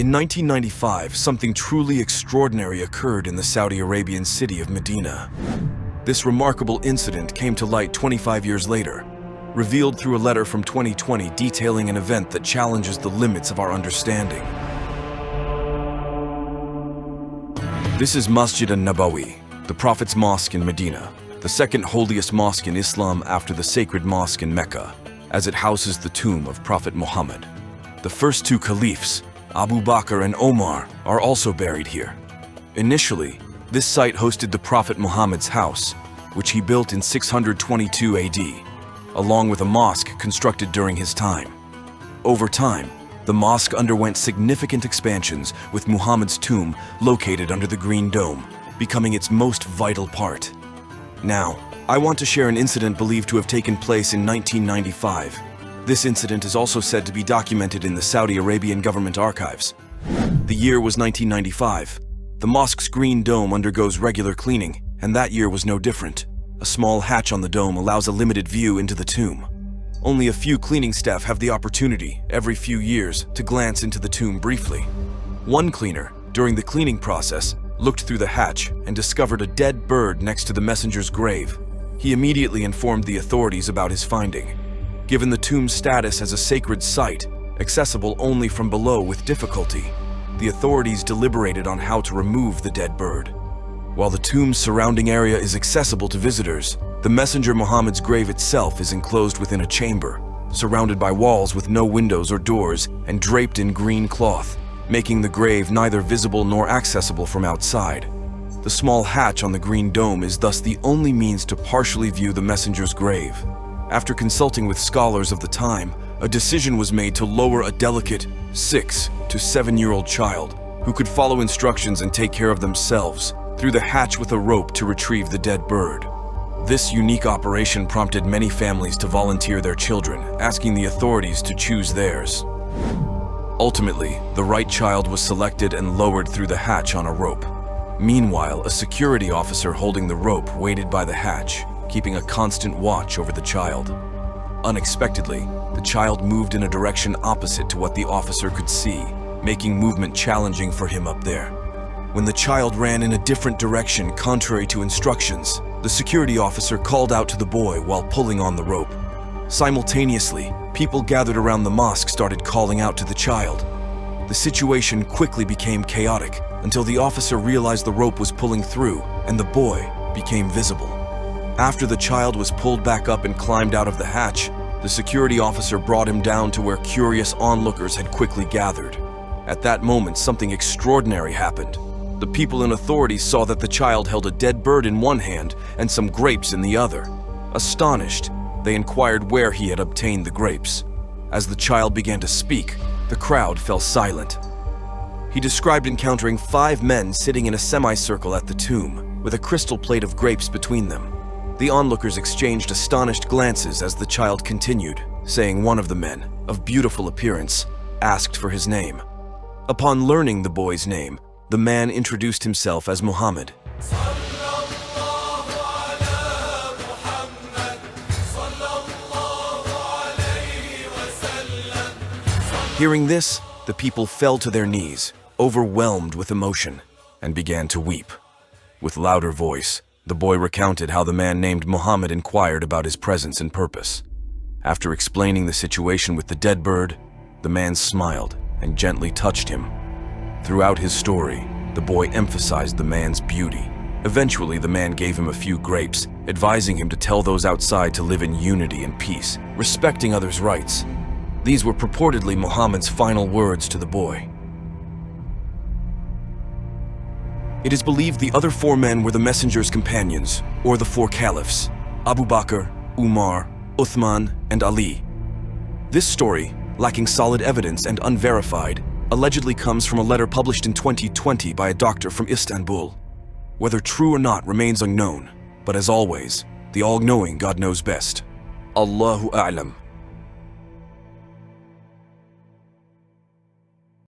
In 1995, something truly extraordinary occurred in the Saudi Arabian city of Medina. This remarkable incident came to light 25 years later, revealed through a letter from 2020 detailing an event that challenges the limits of our understanding. This is Masjid an-Nabawi, the Prophet's mosque in Medina, the second holiest mosque in Islam after the sacred mosque in Mecca, as it houses the tomb of Prophet Muhammad. The first two caliphs, Abu Bakr and Omar, are also buried here. Initially, this site hosted the Prophet Muhammad's house, which he built in 622 AD, along with a mosque constructed during his time. Over time, the mosque underwent significant expansions, with Muhammad's tomb located under the Green Dome, becoming its most vital part. Now, I want to share an incident believed to have taken place in 1995. This incident is also said to be documented in the Saudi Arabian government archives. The year was 1995. The mosque's Green Dome undergoes regular cleaning, and that year was no different. A small hatch on the dome allows a limited view into the tomb. Only a few cleaning staff have the opportunity, every few years, to glance into the tomb briefly. One cleaner, during the cleaning process, looked through the hatch and discovered a dead bird next to the messenger's grave. He immediately informed the authorities about his finding. Given the tomb's status as a sacred site, accessible only from below with difficulty, the authorities deliberated on how to remove the dead bird. While the tomb's surrounding area is accessible to visitors, the Messenger Muhammad's grave itself is enclosed within a chamber, surrounded by walls with no windows or doors and draped in green cloth, making the grave neither visible nor accessible from outside. The small hatch on the Green Dome is thus the only means to partially view the Messenger's grave. After consulting with scholars of the time, a decision was made to lower a delicate 6 to 7-year-old child who could follow instructions and take care of themselves through the hatch with a rope to retrieve the dead bird. This unique operation prompted many families to volunteer their children, asking the authorities to choose theirs. Ultimately, the right child was selected and lowered through the hatch on a rope. Meanwhile, a security officer holding the rope waited by the hatch, keeping a constant watch over the child. Unexpectedly, the child moved in a direction opposite to what the officer could see, making movement challenging for him up there. When the child ran in a different direction contrary to instructions, the security officer called out to the boy while pulling on the rope. Simultaneously, people gathered around the mosque started calling out to the child. The situation quickly became chaotic until the officer realized the rope was pulling through and the boy became visible. After the child was pulled back up and climbed out of the hatch, the security officer brought him down to where curious onlookers had quickly gathered. At that moment, something extraordinary happened. The people and authorities saw that the child held a dead bird in one hand and some grapes in the other. Astonished, they inquired where he had obtained the grapes. As the child began to speak, the crowd fell silent. He described encountering 5 men sitting in a semicircle at the tomb, with a crystal plate of grapes between them. The onlookers exchanged astonished glances as the child continued, saying one of the men, of beautiful appearance, asked for his name. Upon learning the boy's name, the man introduced himself as Muhammad. Hearing this, the people fell to their knees, overwhelmed with emotion, and began to weep. With louder voice, the boy recounted how the man named Muhammad inquired about his presence and purpose. After explaining the situation with the dead bird, the man smiled and gently touched him. Throughout his story, the boy emphasized the man's beauty. Eventually, the man gave him a few grapes, advising him to tell those outside to live in unity and peace, respecting others' rights. These were purportedly Muhammad's final words to the boy. It is believed the other 4 men were the messenger's companions, or the 4 caliphs, Abu Bakr, Umar, Uthman, and Ali. This story, lacking solid evidence and unverified, allegedly comes from a letter published in 2020 by a doctor from Istanbul. Whether true or not remains unknown, but as always, the all-knowing God knows best. Allahu A'lam.